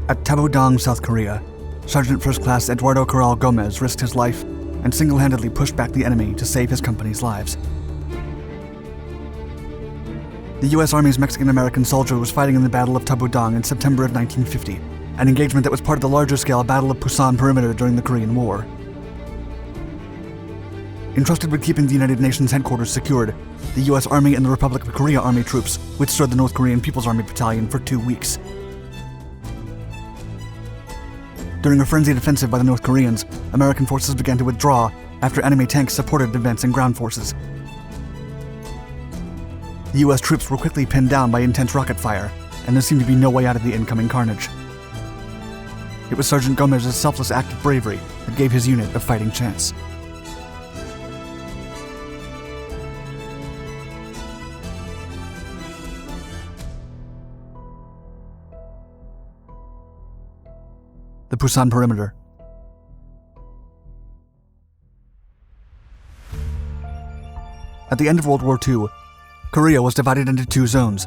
At Tabu-dong, South Korea, Sergeant First Class Eduardo Corral Gomez risked his life and single-handedly pushed back the enemy to save his company's lives. The U.S. Army's Mexican-American soldier was fighting in the Battle of Tabu-dong in September of 1950, an engagement that was part of the larger-scale Battle of Pusan Perimeter during the Korean War. Entrusted with keeping the United Nations headquarters secured, the U.S. Army and the Republic of Korea Army troops withstood the North Korean People's Army Battalion for 2 weeks. During a frenzied offensive by the North Koreans, American forces began to withdraw after enemy tanks supported advancing ground forces. The U.S. troops were quickly pinned down by intense rocket fire, and there seemed to be no way out of the incoming carnage. It was Sergeant Gomez's selfless act of bravery that gave his unit a fighting chance. The Pusan Perimeter. At the end of World War II, Korea was divided into 2 zones.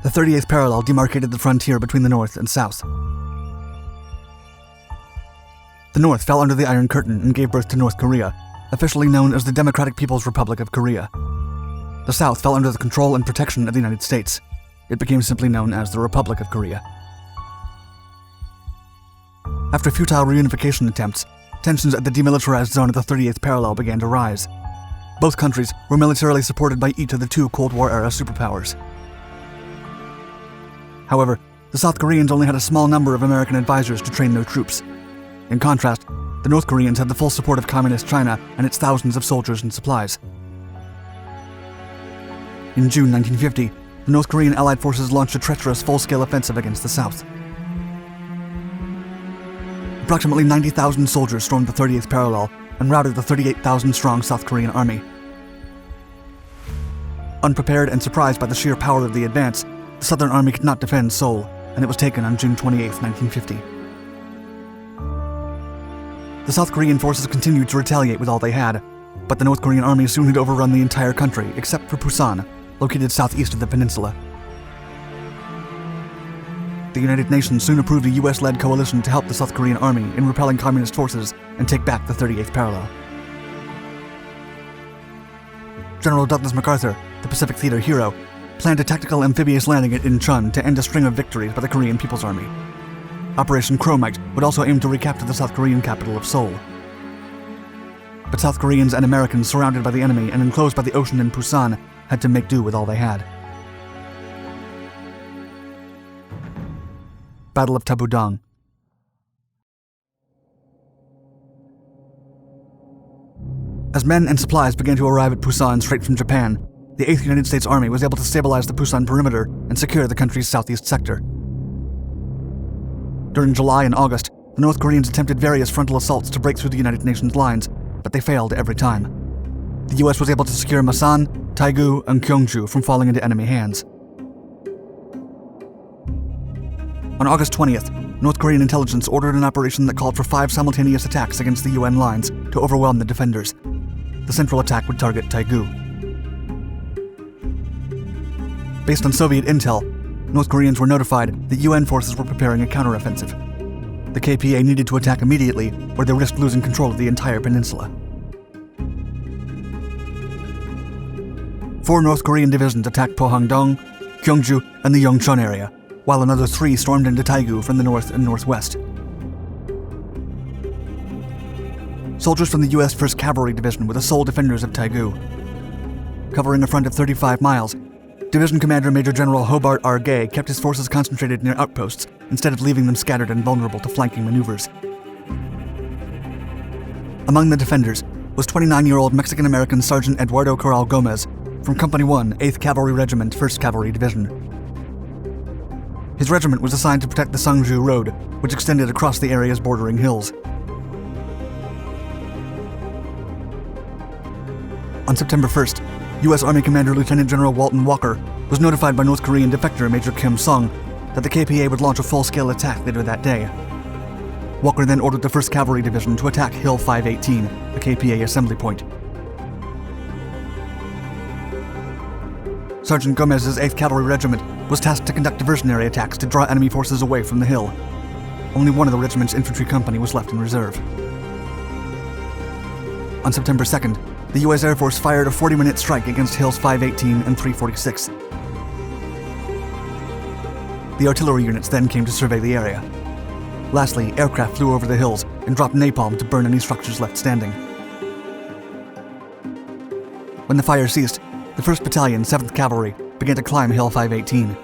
The 38th parallel demarcated the frontier between the North and South. The North fell under the Iron Curtain and gave birth to North Korea, officially known as the Democratic People's Republic of Korea. The South fell under the control and protection of the United States. It became simply known as the Republic of Korea. After futile reunification attempts, tensions at the demilitarized zone of the 38th parallel began to rise. Both countries were militarily supported by each of the 2 Cold War-era superpowers. However, the South Koreans only had a small number of American advisors to train their troops. In contrast, the North Koreans had the full support of Communist China and its thousands of soldiers and supplies. In June 1950, the North Korean Allied forces launched a treacherous full-scale offensive against the South. Approximately 90,000 soldiers stormed the 38th parallel and routed the 38,000-strong South Korean army. Unprepared and surprised by the sheer power of the advance, the Southern Army could not defend Seoul, and it was taken on June 28, 1950. The South Korean forces continued to retaliate with all they had, but the North Korean army soon had overrun the entire country except for Pusan, located southeast of the peninsula. The United Nations soon approved a U.S.-led coalition to help the South Korean army in repelling communist forces and take back the 38th parallel. General Douglas MacArthur, the Pacific Theater hero, planned a tactical amphibious landing at Incheon to end a string of victories by the Korean People's Army. Operation Chromite would also aim to recapture the South Korean capital of Seoul. But South Koreans and Americans surrounded by the enemy and enclosed by the ocean in Pusan had to make do with all they had. Battle of Tabu-dong. As men and supplies began to arrive at Pusan straight from Japan, the 8th United States Army was able to stabilize the Pusan Perimeter and secure the country's southeast sector. During July and August, the North Koreans attempted various frontal assaults to break through the United Nations lines, but they failed every time. The U.S. was able to secure Masan, Taegu, and Gyeongju from falling into enemy hands. On August 20th, North Korean intelligence ordered an operation that called for 5 simultaneous attacks against the UN lines to overwhelm the defenders. The central attack would target Taegu. Based on Soviet intel, North Koreans were notified that UN forces were preparing a counteroffensive. The KPA needed to attack immediately, or they risked losing control of the entire peninsula. 4 North Korean divisions attacked Pohang-dong, Gyeongju, and the Yongchon area, while another 3 stormed into Taegu from the north and northwest. Soldiers from the U.S. 1st Cavalry Division were the sole defenders of Taegu. Covering a front of 35 miles, Division Commander Major General Hobart R. Gay kept his forces concentrated near outposts instead of leaving them scattered and vulnerable to flanking maneuvers. Among the defenders was 29-year-old Mexican-American Sergeant Eduardo Corral Gomez from Company 1, 8th Cavalry Regiment, 1st Cavalry Division. His regiment was assigned to protect the Sangju Road, which extended across the area's bordering hills. On September 1st, U.S. Army Commander Lieutenant General Walton Walker was notified by North Korean defector Major Kim Sung that the KPA would launch a full-scale attack later that day. Walker then ordered the 1st Cavalry Division to attack Hill 518, the KPA assembly point. Sergeant Gomez's 8th Cavalry Regiment was tasked to conduct diversionary attacks to draw enemy forces away from the hill. Only one of the regiment's infantry company was left in reserve. On September 2nd, the U.S. Air Force fired a 40-minute strike against Hills 518 and 346. The artillery units then came to survey the area. Lastly, aircraft flew over the hills and dropped napalm to burn any structures left standing. When the fire ceased, the 1st Battalion, 7th Cavalry, began to climb Hill 518.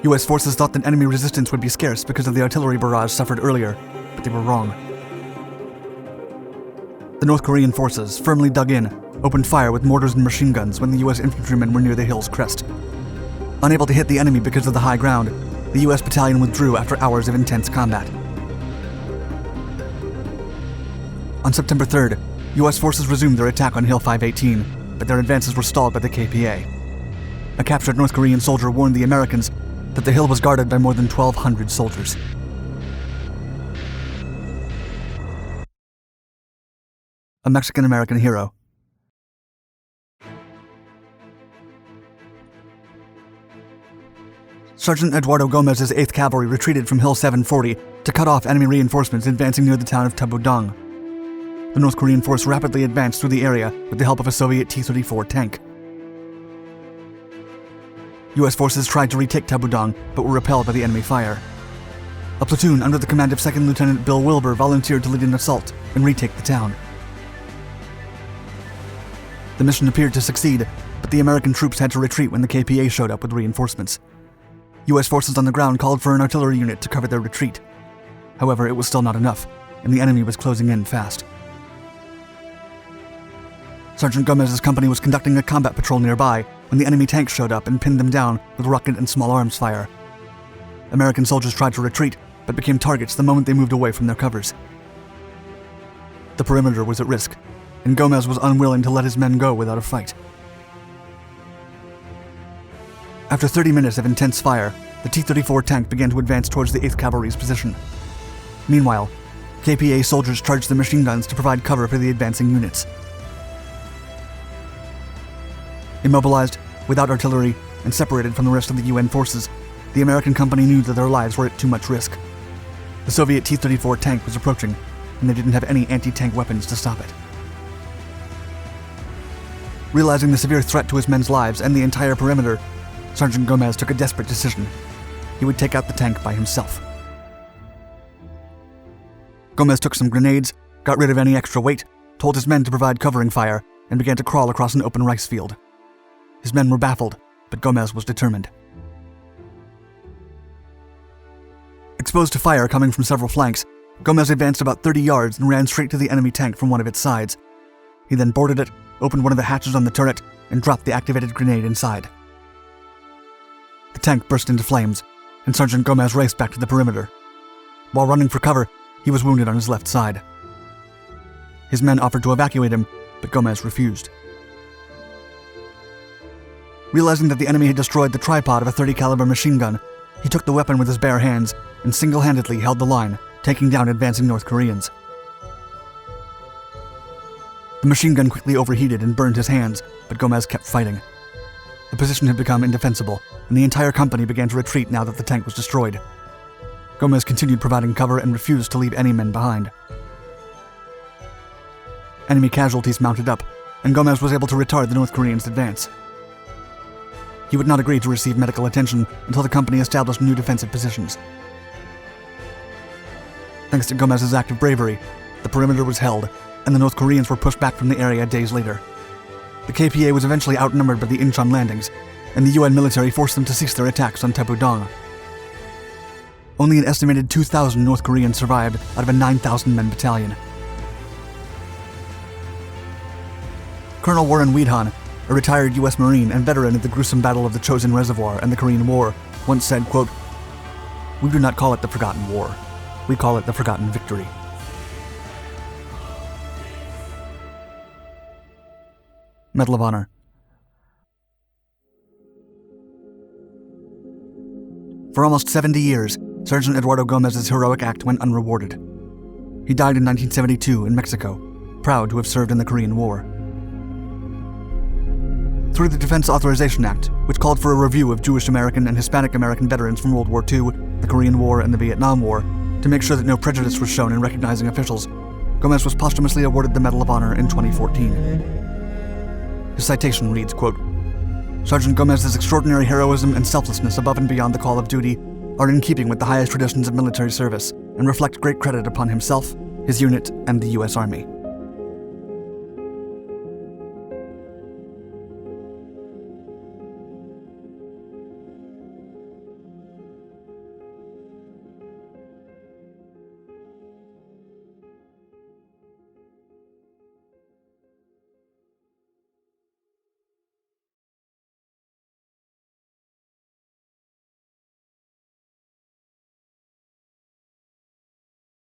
U.S. forces thought that enemy resistance would be scarce because of the artillery barrage suffered earlier, but they were wrong. The North Korean forces, firmly dug in, opened fire with mortars and machine guns when the U.S. infantrymen were near the hill's crest. Unable to hit the enemy because of the high ground, the U.S. battalion withdrew after hours of intense combat. On September 3rd, U.S. forces resumed their attack on Hill 518, but their advances were stalled by the KPA. A captured North Korean soldier warned the Americans that the hill was guarded by more than 1,200 soldiers. A Mexican-American hero. Sergeant Eduardo Gomez's 8th Cavalry retreated from Hill 740 to cut off enemy reinforcements advancing near the town of Tabu-dong. The North Korean force rapidly advanced through the area with the help of a Soviet T-34 tank. U.S. forces tried to retake Tabu-dong, but were repelled by the enemy fire. A platoon under the command of 2nd Lieutenant Bill Wilbur volunteered to lead an assault and retake the town. The mission appeared to succeed, but the American troops had to retreat when the KPA showed up with reinforcements. U.S. forces on the ground called for an artillery unit to cover their retreat. However, it was still not enough, and the enemy was closing in fast. Sergeant Gomez's company was conducting a combat patrol nearby when the enemy tanks showed up and pinned them down with rocket and small arms fire. American soldiers tried to retreat, but became targets the moment they moved away from their covers. The perimeter was at risk, and Gomez was unwilling to let his men go without a fight. After 30 minutes of intense fire, the T-34 tank began to advance towards the 8th Cavalry's position. Meanwhile, KPA soldiers charged the machine guns to provide cover for the advancing units. Immobilized, without artillery, and separated from the rest of the UN forces, the American company knew that their lives were at too much risk. The Soviet T-34 tank was approaching, and they didn't have any anti-tank weapons to stop it. Realizing the severe threat to his men's lives and the entire perimeter, Sergeant Gomez took a desperate decision. He would take out the tank by himself. Gomez took some grenades, got rid of any extra weight, told his men to provide covering fire, and began to crawl across an open rice field. His men were baffled, but Gomez was determined. Exposed to fire coming from several flanks, Gomez advanced about 30 yards and ran straight to the enemy tank from one of its sides. He then boarded it, opened one of the hatches on the turret, and dropped the activated grenade inside. The tank burst into flames, and Sergeant Gomez raced back to the perimeter. While running for cover, he was wounded on his left side. His men offered to evacuate him, but Gomez refused. Realizing that the enemy had destroyed the tripod of a .30 caliber machine gun, he took the weapon with his bare hands and single-handedly held the line, taking down advancing North Koreans. The machine gun quickly overheated and burned his hands, but Gomez kept fighting. The position had become indefensible, and the entire company began to retreat now that the tank was destroyed. Gomez continued providing cover and refused to leave any men behind. Enemy casualties mounted up, and Gomez was able to retard the North Koreans' advance. He would not agree to receive medical attention until the company established new defensive positions. Thanks to Gomez's act of bravery, the perimeter was held, and the North Koreans were pushed back from the area days later. The KPA was eventually outnumbered by the Incheon landings, and the UN military forced them to cease their attacks on Tabu-dong. Only an estimated 2,000 North Koreans survived out of a 9,000-man battalion. Colonel Warren Weedhan, a retired U.S. Marine and veteran of the gruesome Battle of the Chosin Reservoir and the Korean War, once said, quote, "We do not call it the Forgotten War. We call it the Forgotten Victory." Medal of Honor. For almost 70 years, Sergeant Eduardo Gomez's heroic act went unrewarded. He died in 1972 in Mexico, proud to have served in the Korean War. Through the Defense Authorization Act, which called for a review of Jewish American and Hispanic American veterans from World War II, the Korean War, and the Vietnam War, to To make sure that no prejudice was shown in recognizing officials, Gomez was posthumously awarded the Medal of Honor in 2014. His citation reads, quote, "Sergeant Gomez's extraordinary heroism and selflessness above and beyond the call of duty are in keeping with the highest traditions of military service and reflect great credit upon himself, his unit, and the U.S. Army."